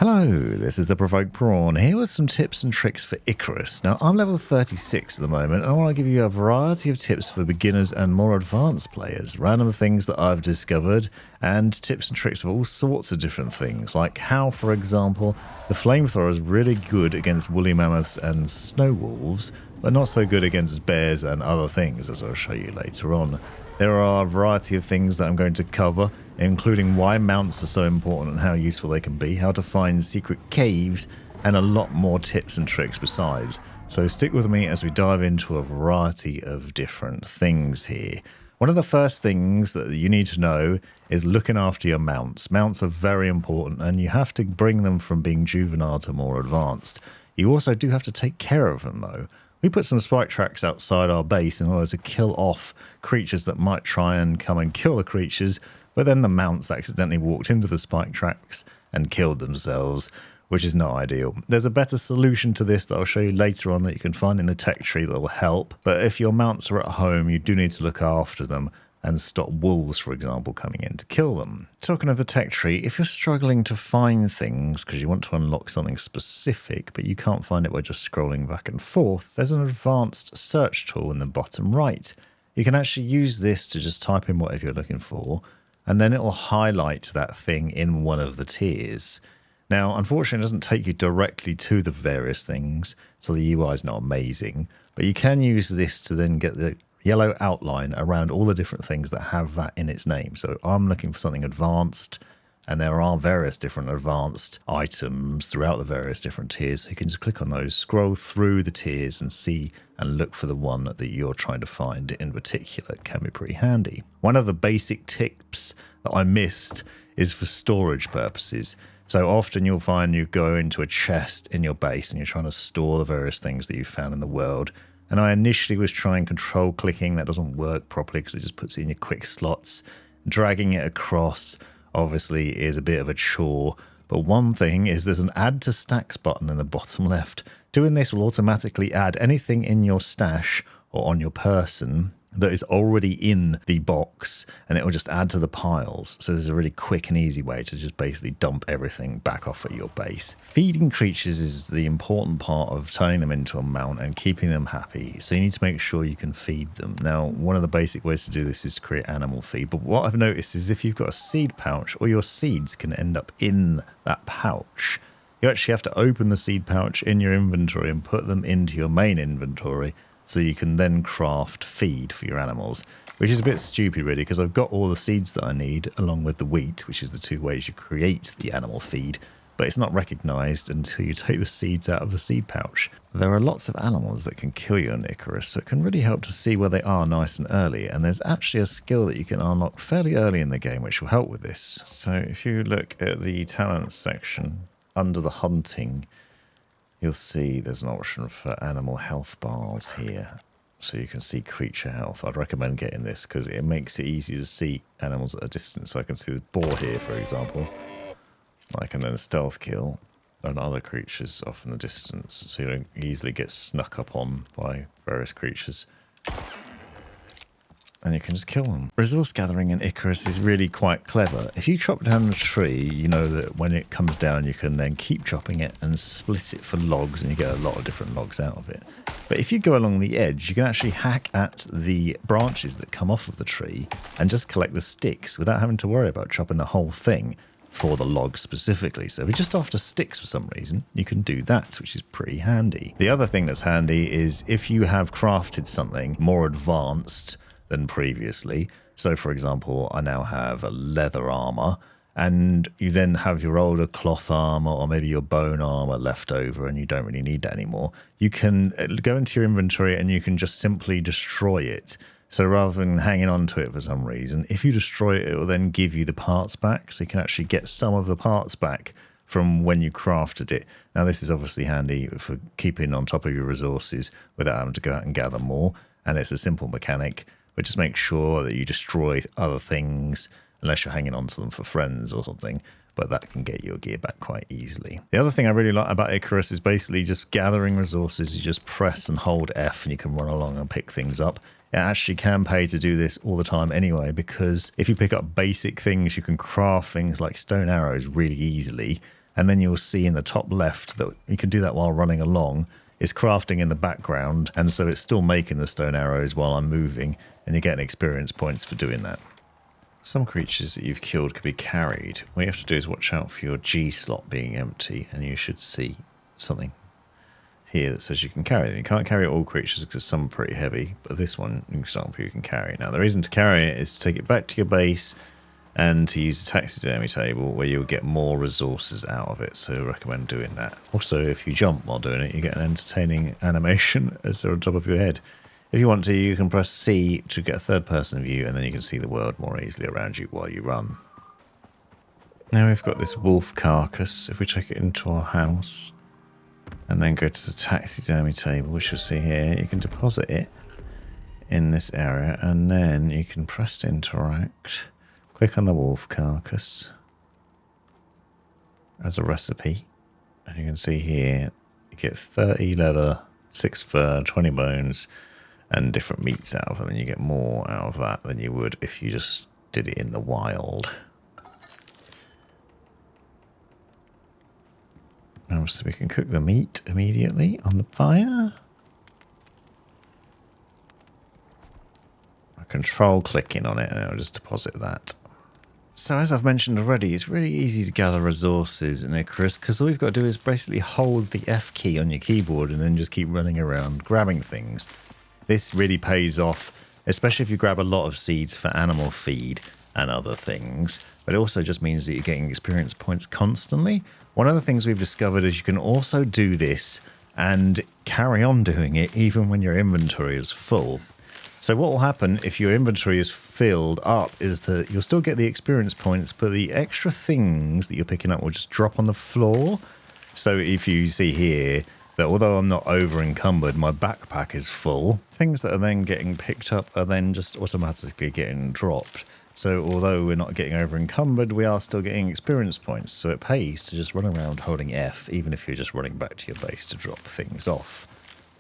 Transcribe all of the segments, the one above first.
Hello, this is the Provoked Prawn here with some tips and tricks for Icarus. Now, I'm level 36 at the moment, and I want to give you a variety of tips for beginners and more advanced players, random things that I've discovered, and tips and tricks of all sorts of different things, like how, for example, the flamethrower is really good against woolly mammoths and snow wolves, but not so good against bears and other things, as I'll show you later on. There are a variety of things that I'm going to cover, including why mounts are so important and how useful they can be, how to find secret caves, and a lot more tips and tricks besides. So stick with me as we dive into a variety of different things here. One of the first things that you need to know is looking after your mounts. Mounts are very important, and you have to bring them from being juvenile to more advanced. You also do have to take care of them though. We put some spike tracks outside our base in order to kill off creatures that might try and come and kill the creatures, but then the mounts accidentally walked into the spike tracks and killed themselves, which is not ideal. There's a better solution to this that I'll show you later on that you can find in the tech tree that will help, but if your mounts are at home, you do need to look after them and stop wolves, for example, coming in to kill them. Talking of the tech tree, if you're struggling to find things because you want to unlock something specific, but you can't find it by just scrolling back and forth, there's an advanced search tool in the bottom right. You can actually use this to just type in whatever you're looking for, and then it will highlight that thing in one of the tiers. Now, unfortunately, it doesn't take you directly to the various things, so the UI is not amazing, but you can use this to then get the yellow outline around all the different things that have that in its name. So I'm looking for something advanced, and there are various different advanced items throughout the various different tiers. So you can just click on those, scroll through the tiers and see and look for the one that you're trying to find in particular. It can be pretty handy. One of the basic tips that I missed is for storage purposes. So often you'll find you go into a chest in your base and you're trying to store the various things that you found in the world. And I initially was trying control clicking. That doesn't work properly because it just puts it in your quick slots. Dragging it across obviously is a bit of a chore. But one thing is there's an add to stacks button in the bottom left. Doing this will automatically add anything in your stash or on your person that is already in the box, and it will just add to the piles. So there's a really quick and easy way to just basically dump everything back off at your base. Feeding creatures is the important part of turning them into a mount and keeping them happy. So you need to make sure you can feed them. Now, one of the basic ways to do this is to create animal feed. But what I've noticed is if you've got a seed pouch, all your seeds can end up in that pouch. You actually have to open the seed pouch in your inventory and put them into your main inventory, so you can then craft feed for your animals, which is a bit stupid really, because I've got all the seeds that I need along with the wheat, which is the two ways you create the animal feed, but it's not recognized until you take the seeds out of the seed pouch. There are lots of animals that can kill you on Icarus, so it can really help to see where they are nice and early, and there's actually a skill that you can unlock fairly early in the game which will help with this. So if you look at the talents section under the hunting, you'll see there's an option for animal health bars here. So you can see creature health. I'd recommend getting this because it makes it easy to see animals at a distance. So I can see this boar here, for example. I can then stealth kill and other creatures off in the distance. So you don't easily get snuck up on by various creatures. And you can just kill them. Resource gathering in Icarus is really quite clever. If you chop down a tree, you know that when it comes down, you can then keep chopping it and split it for logs, and you get a lot of different logs out of it. But if you go along the edge, you can actually hack at the branches that come off of the tree and just collect the sticks without having to worry about chopping the whole thing for the logs specifically. So if you're just after sticks for some reason, you can do that, which is pretty handy. The other thing that's handy is if you have crafted something more advanced than previously. So for example, I now have a leather armor, and you then have your older cloth armor or maybe your bone armor left over and you don't really need that anymore. You can go into your inventory and you can just simply destroy it. So rather than hanging on to it for some reason, if you destroy it, it will then give you the parts back. So you can actually get some of the parts back from when you crafted it. Now this is obviously handy for keeping on top of your resources without having to go out and gather more. And it's a simple mechanic. But just make sure that you destroy other things unless you're hanging on to them for friends or something. But that can get your gear back quite easily. The other thing I really like about Icarus is basically just gathering resources. You just press and hold F and you can run along and pick things up. It actually can pay to do this all the time anyway, because if you pick up basic things, you can craft things like stone arrows really easily. And then you'll see in the top left that you can do that while running along. It's crafting in the background, and so it's still making the stone arrows while I'm moving, and you're getting experience points for doing that. Some creatures that you've killed could be carried. What you have to do is watch out for your G slot being empty, and you should see something here that says you can carry them. You can't carry all creatures because some are pretty heavy, but this one, for example, you can carry. Now, the reason to carry it is to take it back to your base and to use the taxidermy table where you'll get more resources out of it, so I recommend doing that. Also, if you jump while doing it, you get an entertaining animation as they're on top of your head. If you want to, you can press C to get a third-person view, and then you can see the world more easily around you while you run. Now we've got this wolf carcass. If we take it into our house and then go to the taxidermy table, which you'll see here, you can deposit it in this area, and then you can press to interact. Click on the wolf carcass as a recipe, and you can see here you get 30 leather, 6 fur, 20 bones, and different meats out of them, and you get more out of that than you would if you just did it in the wild. Now, so we can cook the meat immediately on the fire. I control clicking on it, and it'll just deposit that. So as I've mentioned already, it's really easy to gather resources in Icarus because all you've got to do is basically hold the F key on your keyboard and then just keep running around grabbing things. This really pays off, especially if you grab a lot of seeds for animal feed and other things, but it also just means that you're getting experience points constantly. One of the things we've discovered is you can also do this and carry on doing it even when your inventory is full. So what will happen if your inventory is filled up is that you'll still get the experience points, but the extra things that you're picking up will just drop on the floor. So if you see here that although I'm not over encumbered, my backpack is full, things that are then getting picked up are then just automatically getting dropped. So although we're not getting over encumbered, we are still getting experience points. So it pays to just run around holding F, even if you're just running back to your base to drop things off.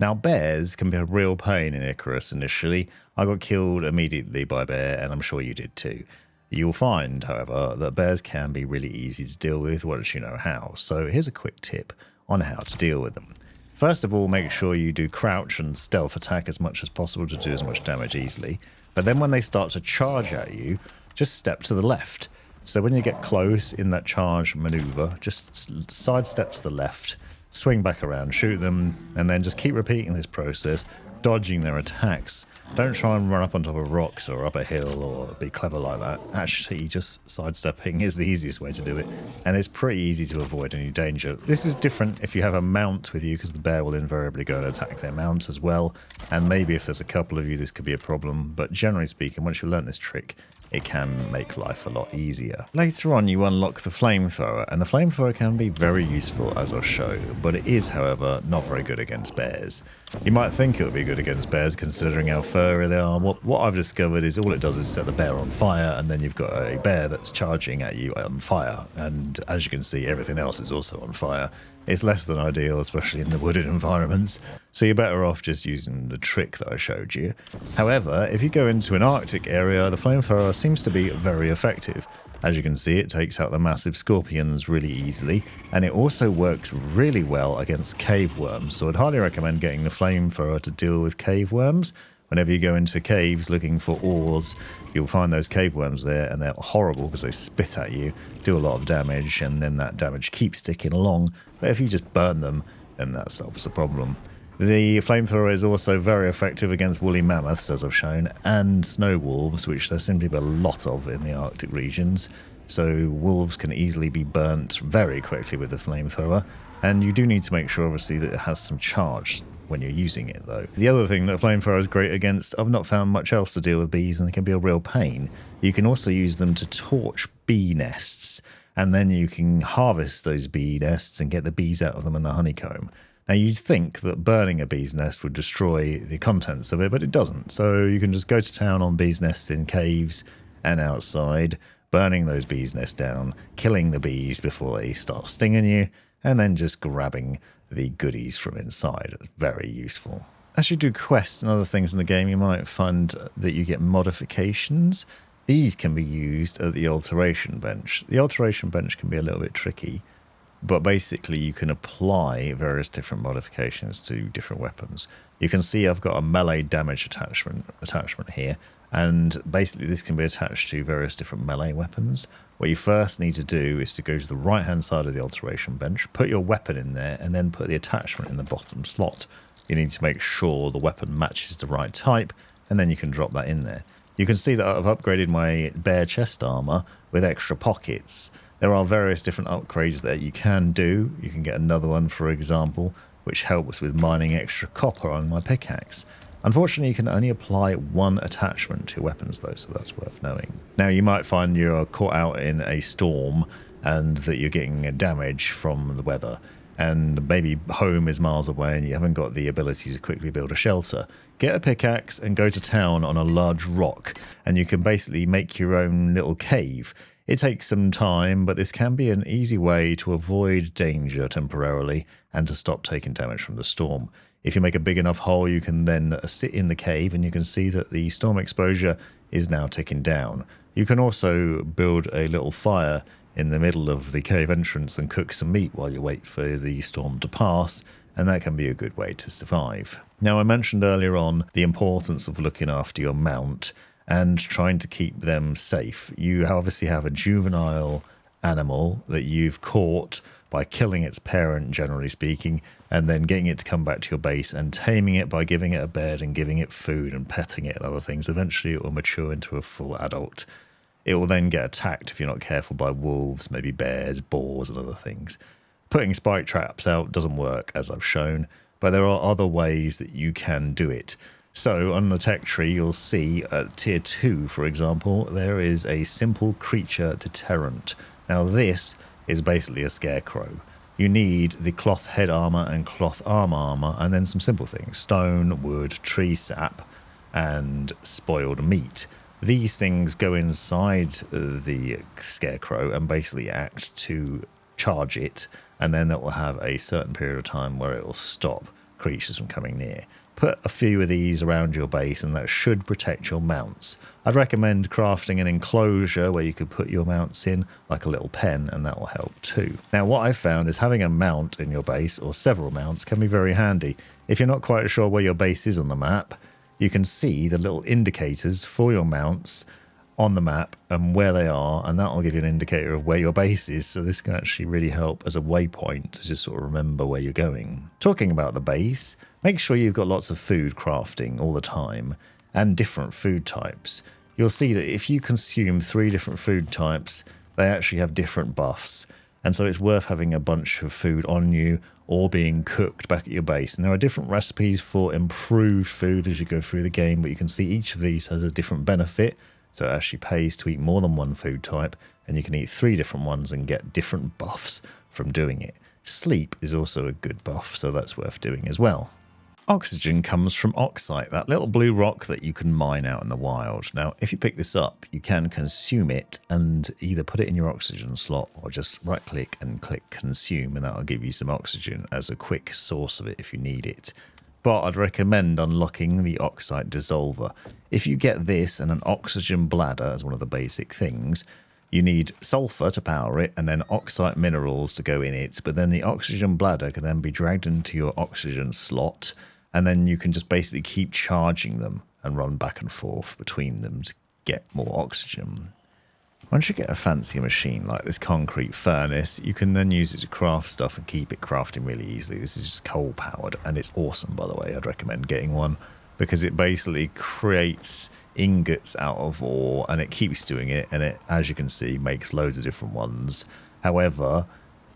Now, bears can be a real pain in Icarus initially. I got killed immediately by a bear, and I'm sure you did too. You'll find, however, that bears can be really easy to deal with once you know how. So here's a quick tip on how to deal with them. First of all, make sure you do crouch and stealth attack as much as possible to do as much damage easily. But then when they start to charge at you, just step to the left. So when you get close in that charge maneuver, just sidestep to the left, swing back around, shoot them, and then just keep repeating this process, dodging their attacks. Don't try and run up on top of rocks or up a hill or be clever like that. Actually, just sidestepping is the easiest way to do it, and it's pretty easy to avoid any danger. This is different if you have a mount with you, because the bear will invariably go and attack their mount as well, and maybe if there's a couple of you this could be a problem, but generally speaking, once you learn this trick, it can make life a lot easier. Later on, you unlock the flamethrower, and the flamethrower can be very useful, as I'll show, but it is, however, not very good against bears. You might think it would be good against bears, considering how furry they are. What I've discovered is all it does is set the bear on fire, and then you've got a bear that's charging at you on fire, and as you can see, everything else is also on fire. It's less than ideal, especially in the wooded environments, so you're better off just using the trick that I showed you. However, if you go into an Arctic area, the flamethrower seems to be very effective. As you can see, it takes out the massive scorpions really easily, and it also works really well against cave worms, so I'd highly recommend getting the flamethrower to deal with cave worms. Whenever you go into caves looking for ores, you'll find those cave worms there, and they're horrible because they spit at you, do a lot of damage, and then that damage keeps sticking along. But if you just burn them, then that solves the problem. The flamethrower is also very effective against woolly mammoths, as I've shown, and snow wolves, which there seem to be a lot of in the Arctic regions. So wolves can easily be burnt very quickly with the flamethrower, and you do need to make sure, obviously, that it has some charge when you're using it, though. The other thing that flamethrower is great against, I've not found much else to deal with bees, and they can be a real pain. You can also use them to torch bee nests, and then you can harvest those bee nests and get the bees out of them and the honeycomb. Now, you'd think that burning a bee's nest would destroy the contents of it, but it doesn't. So you can just go to town on bees' nests in caves and outside, burning those bees' nests down, killing the bees before they start stinging you, and then just grabbing the goodies from inside. It's very useful. As you do quests and other things in the game, you might find that you get modifications. These can be used at the alteration bench. The alteration bench can be a little bit tricky. but basically you can apply various different modifications to different weapons. You can see I've got a melee damage attachment here, and basically this can be attached to various different melee weapons. What you first need to do is to go to the right hand side of the alteration bench, put your weapon in there, and then put the attachment in the bottom slot. You need to make sure the weapon matches the right type, and then you can drop that in there. You can see that I've upgraded my bare chest armor with extra pockets. There are various different upgrades that you can do. You can get another one, for example, which helps with mining extra copper on my pickaxe. Unfortunately, you can only apply one attachment to weapons though, so that's worth knowing. Now, you might find you're caught out in a storm and that you're getting damage from the weather, and maybe home is miles away and you haven't got the ability to quickly build a shelter. Get a pickaxe and go to town on a large rock, and you can basically make your own little cave. It takes some time, but this can be an easy way to avoid danger temporarily and to stop taking damage from the storm. If you make a big enough hole, you can then sit in the cave and you can see that the storm exposure is now ticking down. You can also build a little fire in the middle of the cave entrance and cook some meat while you wait for the storm to pass, and that can be a good way to survive. Now, I mentioned earlier on the importance of looking after your mount and trying to keep them safe. You obviously have a juvenile animal that you've caught by killing its parent, generally speaking, and then getting it to come back to your base and taming it by giving it a bed and giving it food and petting it and other things. Eventually it will mature into a full adult. It will then get attacked if you're not careful by wolves, maybe bears, boars and other things. Putting spike traps out doesn't work, as I've shown, but there are other ways that you can do it. So on the tech tree, you'll see at tier 2, for example, there is a simple creature deterrent. Now this is basically a scarecrow. You need the cloth head armor and cloth arm armor, and then some simple things: stone, wood, tree sap, and spoiled meat. These things go inside the scarecrow and basically act to charge it, and then that will have a certain period of time where it will stop creatures from coming near. Put a few of these around your base and that should protect your mounts. I'd recommend crafting an enclosure where you could put your mounts in, like a little pen, and that will help too. Now, what I've found is having a mount in your base, or several mounts, can be very handy. If you're not quite sure where your base is on the map, you can see the little indicators for your mounts on the map and where they are, and that will give you an indicator of where your base is. So this can actually really help as a waypoint to just sort of remember where you're going. Talking about the base, make sure you've got lots of food crafting all the time and different food types. You'll see that if you consume 3 different food types, they actually have different buffs, and so it's worth having a bunch of food on you or being cooked back at your base. And there are different recipes for improved food as you go through the game, but you can see each of these has a different benefit. So it actually pays to eat more than one food type, and you can eat 3 different ones and get different buffs from doing it. Sleep is also a good buff, so that's worth doing as well. Oxygen comes from oxide, that little blue rock that you can mine out in the wild. Now, if you pick this up, you can consume it and either put it in your oxygen slot or just right click and click consume, and that'll give you some oxygen as a quick source of it if you need it. But I'd recommend unlocking the oxide dissolver. If you get this and an oxygen bladder as one of the basic things, you need sulfur to power it and then oxide minerals to go in it, but then the oxygen bladder can then be dragged into your oxygen slot, and then you can just basically keep charging them and run back and forth between them to get more oxygen. Once you get a fancy machine like this concrete furnace, you can then use it to craft stuff and keep it crafting really easily. This is just coal powered and it's awesome, by the way. I'd recommend getting one because it basically creates ingots out of ore and it keeps doing it, and it, as you can see, makes loads of different ones. However,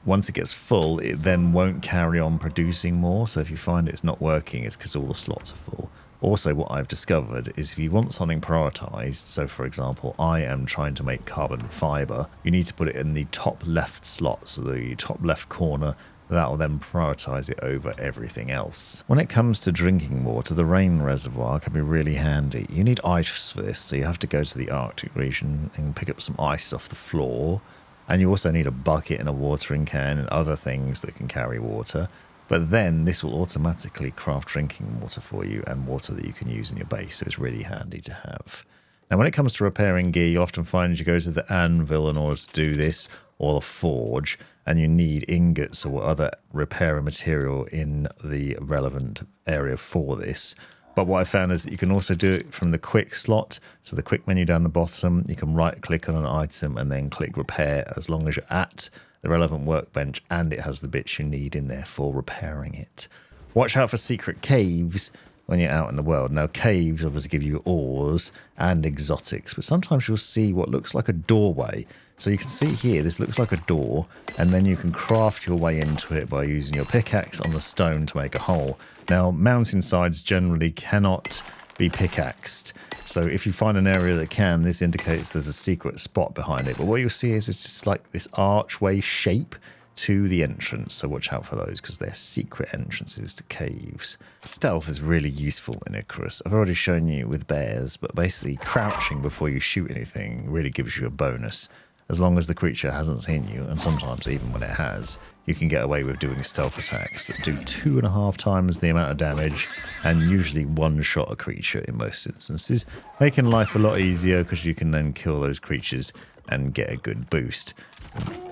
once it gets full, it then won't carry on producing more. So if you find it's not working, it's because all the slots are full. Also, what I've discovered is if you want something prioritized, so for example, I am trying to make carbon fiber, you need to put it in the top left slot, so the top left corner. That will then prioritize it over everything else. When it comes to drinking water, the rain reservoir can be really handy. You need ice for this, so you have to go to the Arctic region and pick up some ice off the floor. And you also need a bucket and a watering can and other things that can carry water. But then this will automatically craft drinking water for you and water that you can use in your base, so it's really handy to have. Now, when it comes to repairing gear, you often find you go to the anvil in order to do this, or the forge, and you need ingots or other repair material in the relevant area for this. But what I found is that you can also do it from the quick slot. So the quick menu down the bottom, you can right click on an item and then click repair as long as you're at the relevant workbench and it has the bits you need in there for repairing it. Watch out for secret caves when you're out in the world. Now, caves obviously give you ores and exotics, but sometimes you'll see what looks like a doorway. So you can see here, this looks like a door, and then you can craft your way into it by using your pickaxe on the stone to make a hole. Now, mountainsides generally cannot be pickaxed. So if you find an area that can, this indicates there's a secret spot behind it. But what you'll see is it's just like this archway shape to the entrance, so watch out for those because they're secret entrances to caves. Stealth is really useful in Icarus. I've already shown you with bears, but basically crouching before you shoot anything really gives you a bonus. As long as the creature hasn't seen you, and sometimes even when it has, you can get away with doing stealth attacks that do 2.5 times the amount of damage and usually one-shot a creature in most instances, making life a lot easier because you can then kill those creatures and get a good boost.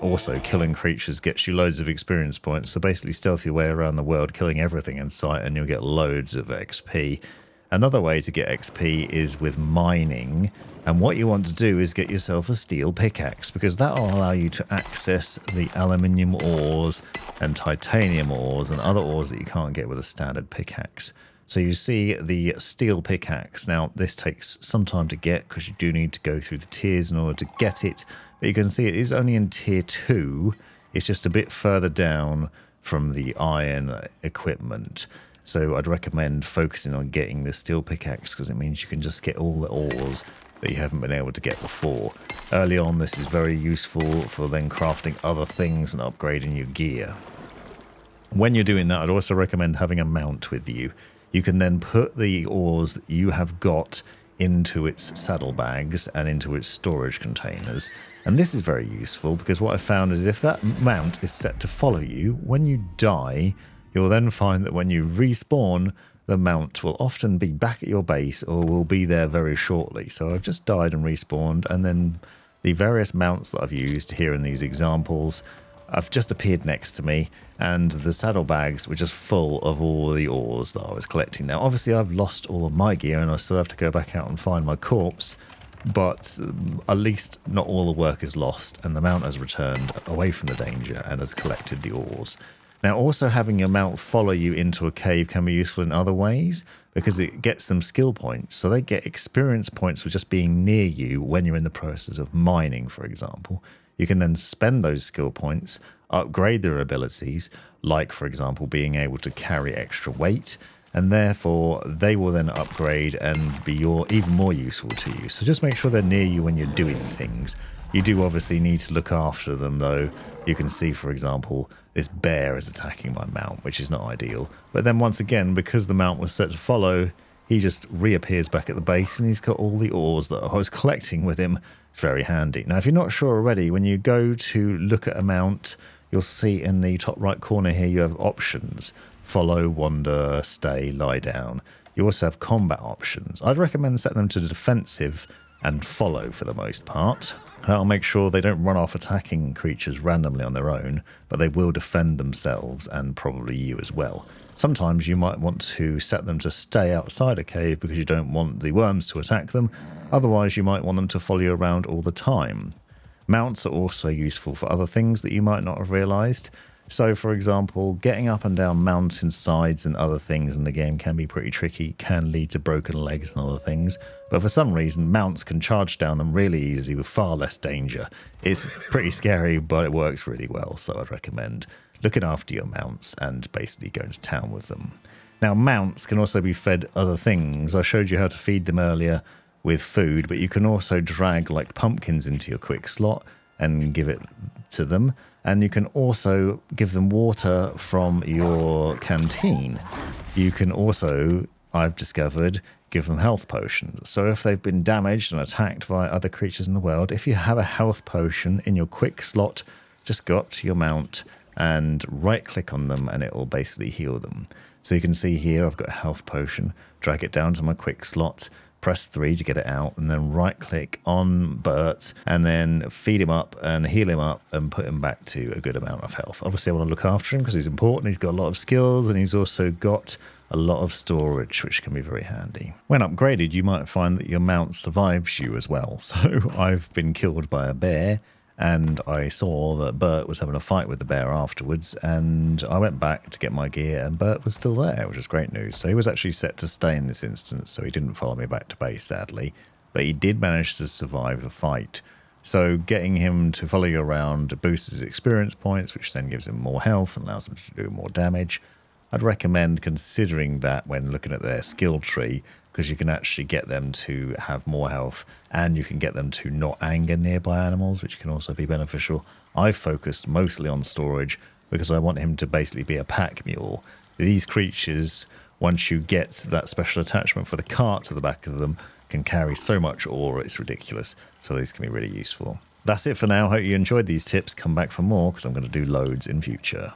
Also, killing creatures gets you loads of experience points, so basically stealth your way around the world, killing everything in sight, and you'll get loads of XP. Another way to get XP is with mining, and what you want to do is get yourself a steel pickaxe, because that will allow you to access the aluminium ores and titanium ores and other ores that you can't get with a standard pickaxe. So you see the steel pickaxe. Now, this takes some time to get because you do need to go through the tiers in order to get it. But you can see it is only in tier 2. It's just a bit further down from the iron equipment. So I'd recommend focusing on getting the steel pickaxe because it means you can just get all the ores that you haven't been able to get before. Early on, this is very useful for then crafting other things and upgrading your gear. When you're doing that, I'd also recommend having a mount with you. You can then put the ores that you have got into its saddlebags and into its storage containers. And this is very useful because what I found is if that mount is set to follow you, when you die, you'll then find that when you respawn, the mount will often be back at your base or will be there very shortly. So I've just died and respawned, and then the various mounts that I've used here in these examples have just appeared next to me, and the saddlebags were just full of all the ores that I was collecting. Now, obviously, I've lost all of my gear, and I still have to go back out and find my corpse, but at least not all the work is lost, and the mount has returned away from the danger and has collected the ores. Now, also having your mount follow you into a cave can be useful in other ways because it gets them skill points. So they get experience points for just being near you when you're in the process of mining, for example. You can then spend those skill points, upgrade their abilities, like, for example, being able to carry extra weight, and therefore they will then upgrade and be even more useful to you. So just make sure they're near you when you're doing things. You do obviously need to look after them, though. You can see, for example, this bear is attacking my mount, which is not ideal. But then once again, because the mount was set to follow, he just reappears back at the base and he's got all the ores that I was collecting with him. It's very handy. Now, if you're not sure already, when you go to look at a mount, you'll see in the top right corner here you have options. Follow, wander, stay, lie down. You also have combat options. I'd recommend setting them to defensive and follow for the most part. That'll make sure they don't run off attacking creatures randomly on their own, but they will defend themselves and probably you as well. Sometimes you might want to set them to stay outside a cave because you don't want the worms to attack them. Otherwise, you might want them to follow you around all the time. Mounts are also useful for other things that you might not have realized. So, for example, getting up and down mountain sides and other things in the game can be pretty tricky, can lead to broken legs and other things. But for some reason, mounts can charge down them really easily with far less danger. It's pretty scary, but it works really well, so I'd recommend looking after your mounts and basically going to town with them. Now, mounts can also be fed other things. I showed you how to feed them earlier with food, but you can also drag like pumpkins into your quick slot and give it to them. And you can also give them water from your canteen. You can also, I've discovered, give them health potions. So if they've been damaged and attacked by other creatures in the world, if you have a health potion in your quick slot, just go up to your mount and right click on them and it will basically heal them. So you can see here I've got a health potion, drag it down to my quick slot, press 3 to get it out, and then right click on Bert and then feed him up and heal him up and put him back to a good amount of health. Obviously I want to look after him because he's important. He's got a lot of skills and he's also got a lot of storage, which can be very handy. When upgraded, you might find that your mount survives you as well. So I've been killed by a bear, and I saw that Bert was having a fight with the bear afterwards, and I went back to get my gear and Bert was still there, which is great news. So he was actually set to stay in this instance, so he didn't follow me back to base, sadly, but he did manage to survive the fight. So getting him to follow you around boosts his experience points, which then gives him more health and allows him to do more damage. I'd recommend considering that when looking at their skill tree, because you can actually get them to have more health and you can get them to not anger nearby animals, which can also be beneficial. I've focused mostly on storage because I want him to basically be a pack mule. These creatures, once you get that special attachment for the cart to the back of them, can carry so much ore, it's ridiculous. So these can be really useful. That's it for now. Hope you enjoyed these tips. Come back for more because I'm going to do loads in future.